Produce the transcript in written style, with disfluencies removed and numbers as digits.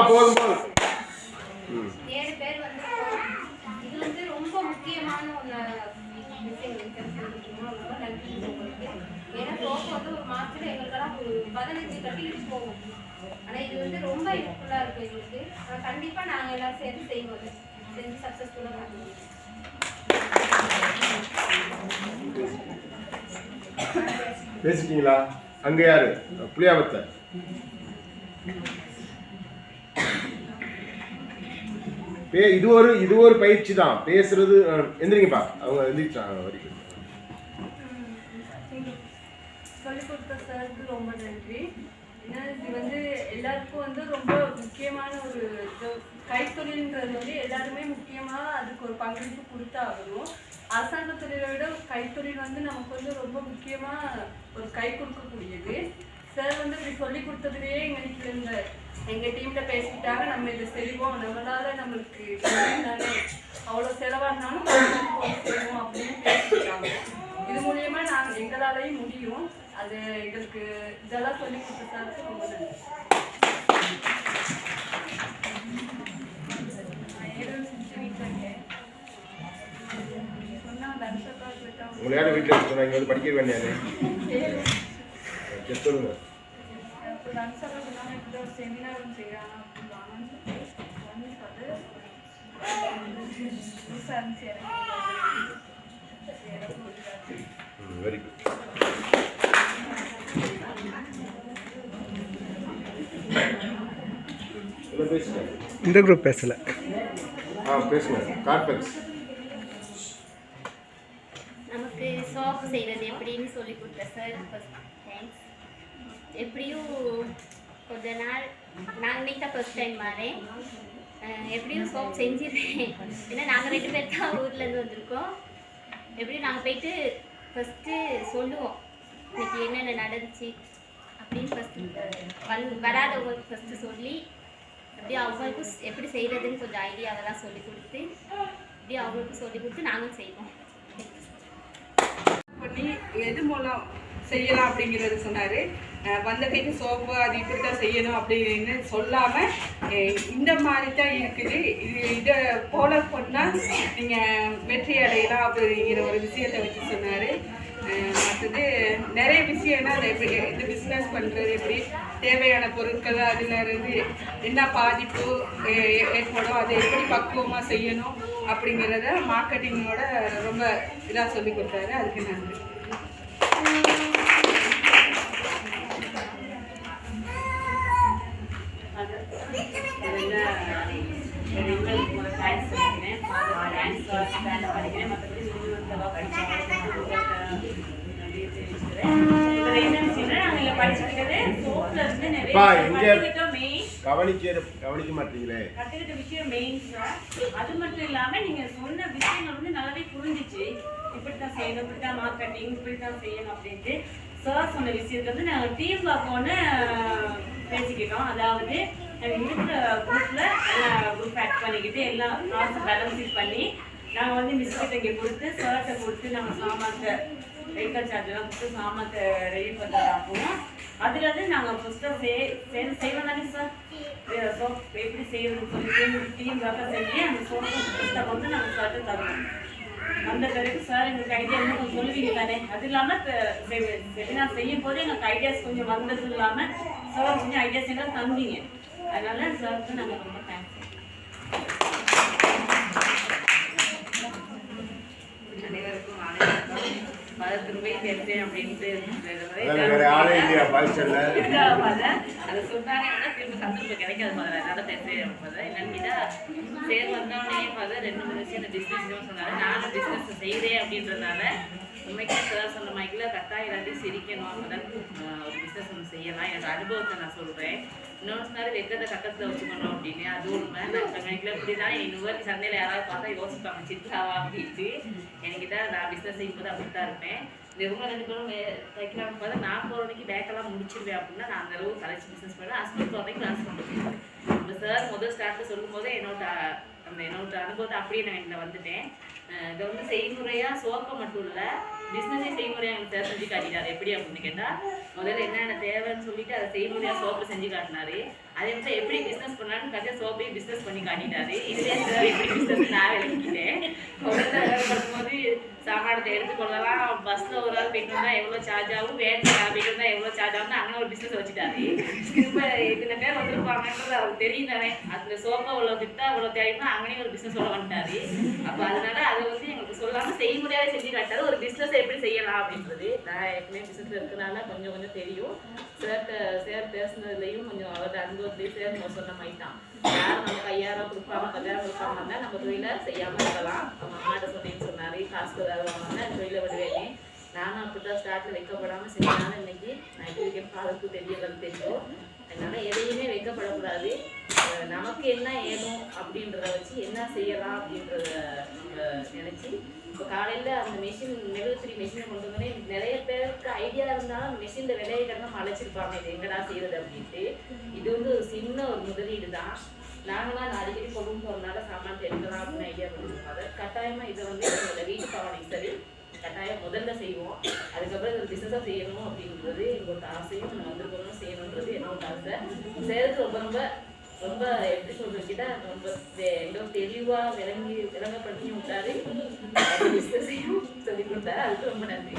போதும் போதும். 7 பேர் வந்து இது வந்து ரொம்ப முக்கியமான ஒன்று விஷயம் ரொம்ப நன்றி உங்களுக்கு. ஏன்னா சோப்பு வந்து ஒரு மாதத்தில் எங்களுக்கெல்லாம் ஒரு 15 கட்டிட்டு போகும். ஆனால் இது வந்து ரொம்ப யூஸ்ஃபுல்லாக இருக்கும் எங்களுக்கு. ஆனால் கண்டிப்பாக நாங்கள் எல்லோரும் சேர்ந்து செய்வோம், செஞ்சு சக்ஸஸ்ஃபுல்லாக பண்ணுவோம். பேசிட்டீங்களா? அங்கே யாரு? புளியாவத்தை இது ஒரு பயிற்சி தான். பேசுறது எந்திரிங்கப்பா. அவங்க எந்திரிச்சாங்க வரைக்கும். சொல்லிக் கொடுத்த சாருக்கு ரொம்ப நன்றி. ஏன்னா இது வந்து எல்லாருக்கும் வந்து ரொம்ப முக்கியமான ஒரு கைத்தொழில்ன்றது வந்து எல்லாருமே முக்கியமாக அதுக்கு ஒரு பங்களிப்பு கொடுத்தாகணும். அரசாங்க தொழிலை விட கைத்தொழில் வந்து நமக்கு வந்து ரொம்ப முக்கியமாக ஒரு கை கொடுக்கக்கூடியது. சார் வந்து இப்படி சொல்லி கொடுத்ததுலேயே எங்களுக்கு எங்கள் டீமில் பேசிக்கிட்டாங்க, நம்ம இதை செய்வோம், நம்மளால் நம்மளுக்கு தானே அவ்வளோ செலவானாலும் செய்வோம் அப்படின்னு பேசிக்கிட்டாங்க. இது மூலியமா நாங்கள் எங்களாலையும் முடியும். அது எங்களுக்கு இதெல்லாம் சொல்லி கொடுத்ததுக்கு ரொம்ப நன்றி. உங்களை யாரும் வீட்டில் சொன்னாங்க வந்து படிக்க வேண்டியது சொல்லுங்க. செமினாரும் செய்யறாங்க வெரி குட். இந்த குரூப் பேசல. பேசுங்க. கார்பெக்ஸ் நமக்கு சோப் செய்கிறது எப்படின்னு சொல்லி கொடுத்த சார் தேங்க்ஸ். எப்படியும் கொஞ்ச நாள் நான் இன்னைக்கு தான் ஃபர்ஸ்ட் டைம் வரேன். எப்படியும் சோப் செஞ்சிருக்கேன். ஏன்னா நாங்கள் 2 பேர் தான் ஊர்லேருந்து வந்திருக்கோம். எப்படியும் நாங்கள் போயிட்டு ஃபஸ்ட்டு சொல்லுவோம் இன்னைக்கு என்னென்ன நடந்துச்சு அப்படின்னு ஃபஸ்ட்டு வராதவங்களுக்கு ஃபஸ்ட்டு சொல்லி அப்படியே அவங்களுக்கும் எப்படி செய்கிறதுன்னு கொஞ்சம் ஐடியாவெல்லாம் சொல்லி கொடுத்து அப்படியே அவங்களுக்கும் சொல்லி கொடுத்து நாங்களும் செய்வோம். பண்ணி எது மூலம் செய்யலாம் அப்படிங்கிறது சொன்னார். வந்த கைக்கு சோப்பு அது இப்படி தான் செய்யணும் அப்படின்னு சொல்லாமல் இந்த மாதிரி தான் இருக்குது, இதை ஃபாலோ பண்ணால் நீங்கள் வெற்றி அடையலாம் அப்படிங்கிற ஒரு விஷயத்தை வச்சு சொன்னார். மற்றது நிறைய விஷயம்னா அதை எப்படி இது பிஸ்னஸ் பண்ணுறது, எப்படி தேவையான பொருட்கள் அதில் இருந்து என்ன பாதிப்பு ஏற்படும், அதை எப்படி பக்குவமாக செய்யணும் அப்படிங்கிறத மார்க்கெட்டிங்கோட ரொம்ப இதாக சொல்லி கொடுத்தாரு. அதுக்கு நன்றி. கவனிக்க மாட்டீங்களே. கத்துக்கிட்ட விஷயம் மெயின் சார். அது மட்டும் இல்லாம நீங்க சொன்ன விஷயங்கள் வந்து நல்லாவே புரிஞ்சிச்சு. இப்படித்தான் செய்யணும், இப்படித்தான் மார்க்கெட்டிங், இப்படித்தான் செய்யணும் அப்படின்ட்டு சார் சொன்ன விஷயத்துல வந்து நாங்கள் டீம் ஒர்க்கோன்னு பேசிக்கிட்டோம். அதாவது நாங்கள் இருக்கிற குரூப்ல குரூப் ஆட் பண்ணிக்கிட்டு எல்லாம் காசு பேலன்ஸ் பண்ணி நாங்கள் வந்து மிஸ்கிட்ட இங்கே கொடுத்து சார்ட்டை கொடுத்து நாங்கள் சாமான்த்தை வெஹிக்கல் சார்ஜெலாம் கொடுத்து சாமான்த்தை ரெடி பண்ணுறதாகவும் அதில் வந்து நாங்கள் ஃபஸ்ட்டாக செய்வோம் தானே சார். சோப் எப்படி செய்யணும்னு சொல்லி டீம் ஒர்க்கை செஞ்சு அந்த சோப்பு புத்தகம் வந்து நாங்கள் சார்ட்டை தருவோம். அந்த பிறகு சார் எங்களுக்கு ஐடியா கொஞ்சம் சொல்லுவீங்க தானே. அது இல்லாமல் செமினார் செய்யும் போது எங்களுக்கு ஐடியாஸ் கொஞ்சம் வந்தது இல்லாமல் சார் கொஞ்சம் ஐடியாஸ் எல்லாம் தந்தீங்க. அதனால சாருக்கு நாங்கள் ரொம்ப தேங்க்ஸ். அனைவருக்கும் திரும்ப தெரிஞ்சேன் அப்படின்ட்டு அதை சொன்னாங்க. திரும்ப சந்தர்ப்பம் கிடைக்காது மாதிரி அதனால தெரிஞ்சேன். என்னன்னு கேட்டால் சேர் வந்தோடனே பார்த்தா 2-3 விஷயம் இந்த பிஸ்னஸ் சொன்னாங்க. நானும் பிஸ்னஸ் செய்கிறேன் அப்படின்றதுனால உண்மைக்கே சார் சொன்ன மாதிரில கட்டாயம் எல்லாத்தையும் சிரிக்கணும். அப்போதான் ஒரு பிஸ்னஸ் ஒன்று செய்யலாம். என்னோட அனுபவத்தை நான் சொல்கிறேன். இன்னொரு சொன்னார் வெக்கிறத கட்டத்தில் வச்சுக்கணும் அப்படின்னு. அது உண்மை. நான் கணக்கில் இப்படி தான் இன்னொரு சந்தையில் யாராவது பார்த்தா யோசிப்பாங்க சித்தாவா அப்படின்ட்டு. எனக்கு தான் நான் பிஸ்னஸ் செய்யும்போது அப்படி தான் இருப்பேன். இவங்க 2 பேரும் தைக்கலாம்னு பார்த்தா நான் போகிறதுக்கு பேக்கெல்லாம் முடிச்சிருவேன் அப்படின்னா நான் அந்த அளவு கலைச்சி பிஸ்னஸ் பண்ணேன். ஹஸ்பண்ட் போகிறதுக்கு கிளாஸ் பண்ணிருக்கேன். இப்போ சார் முதல் ஸ்டார்ட்டில் சொல்லும் போதே என்னோட அனுபவத்தை அப்படியே நான் இதில் வந்துட்டேன். இதை வந்து செய்முறையாக சோப்பை மட்டும் இல்லை பிஸ்னஸே செய்முறையாக எங்களுக்கு சார் செஞ்சு காட்டிட்டாரு. எப்படி அப்படின்னு கேட்டால் முதல்ல என்னென்ன தேவைன்னு சொல்லிட்டு அதை செய்முறையாக சோப்பு செஞ்சு காட்டினாரு. அதே மாதிரி எப்படி பிஸ்னஸ் பண்ணலான்னு கடைசியாக சோப்பையும் பிஸ்னஸ் பண்ணி காட்டிட்டாரு. இதுலேயே சார் எப்படி பிஸ்னஸ் நான் விளக்கிட்டேன். முதல்ல பண்ணும்போது சாமானத்தை எடுத்துக்கொள்ளலாம், பஸ்ஸில் ஒரு ஆள் போயிட்டு வந்தால் எவ்வளோ சார்ஜ் ஆகும், வேனில் போயிட்டு வந்தால் எவ்வளோ சார்ஜ் ஆகும்னு அங்கே ஒரு பிஸ்னஸ் வச்சுட்டாரு. இப்போ இத்தனை பேர் வந்துருப்பாங்கன்றது அவருக்கு தெரியும் தானே. அந்த சோப்பை அவ்வளோ விற்றா அவ்வளோ தேவைன்னா அங்கேயும் ஒரு பிஸ்னஸ் சொல்ல வந்துட்டாரு. அப்போ அதனால அதை வந்து எங்களுக்கு சொல்லாமல் செய்முறையாக செஞ்சு காட்டாரு. ஒரு பிஸ்னஸ் எப்படி செய்யலாம் அப்படின்றது நான் ஏற்கனவே பிஸ்னஸில் இருக்கிறனால கொஞ்சம் கொஞ்சம் தெரியும். சார் பேசுனதுலேயும் கொஞ்சம் அவரோட அனுபவத்துலேயும் சார் சொன்ன மாதிரி தான். யாரும் நமக்கு 5000 கொடுப்பாங்க 10,000 கொடுப்பாங்கன்னா நம்ம தொழிலை செய்யாமல் இருக்கலாம். அவங்க அம்மாட்ட சொன்னேன்னு சொன்னார். காசு ஏதாவது வாங்கினா தொழிலை விடுவேனே. நானும் அப்படிதான் ஸ்டார்ட்டில் வைக்கப்படாமல் செஞ்சாலும் இன்னைக்கு நான் எப்படி இருக்கேன் பாலுக்கு தெரியலன்னு தெரியும். அதனால எதையுமே வைக்கப்படக்கூடாது. நமக்கு என்ன ஏதும் அப்படின்றத வச்சு என்ன செய்யலாம் அப்படின்றத நம்ம நினச்சி இப்போ காலையில் அந்த மெஷின் மெழுகுத்திரி மெஷினை கொண்டு வந்தோடனே நிறைய பேருக்கு ஐடியா இருந்தாலும் மெஷின் விலையை கிடந்து அழைச்சிருப்பாங்க இது எங்கடா செய்கிறது அப்படின்ட்டு. இது வந்து ஒரு சின்ன ஒரு முதலீடு தான். நாங்களாம் அதை அடிக்கடி கொண்டு போகிறதுனால சாமான் எடுக்கலாம் அப்படின்னு ஐடியா பண்ணிருப்பாங்க. கட்டாயமாக இதை வந்து எங்களோட வீட்டு பாவனைக்கு சரி கட்டாயம் முதல்ல செய்வோம். அதுக்கப்புறம் இது ஒரு பிஸ்னஸாக செய்யணும் அப்படின்றது எங்களோட ஆசையும் நம்ம வந்திருக்கணும் செய்யணுன்றது என்னோட ஆசை. செய்கிறது ரொம்ப ரொம்ப ரொம்ப எப்படி சொல்றதுக்கிட்ட ரொம்ப எங்களுக்கு தெளிவாக விளங்கப்படுத்தி விட்டாரு. பிஸ்னஸையும் சொல்லி கொடுத்தாரு. அதுக்கு ரொம்ப நன்றி.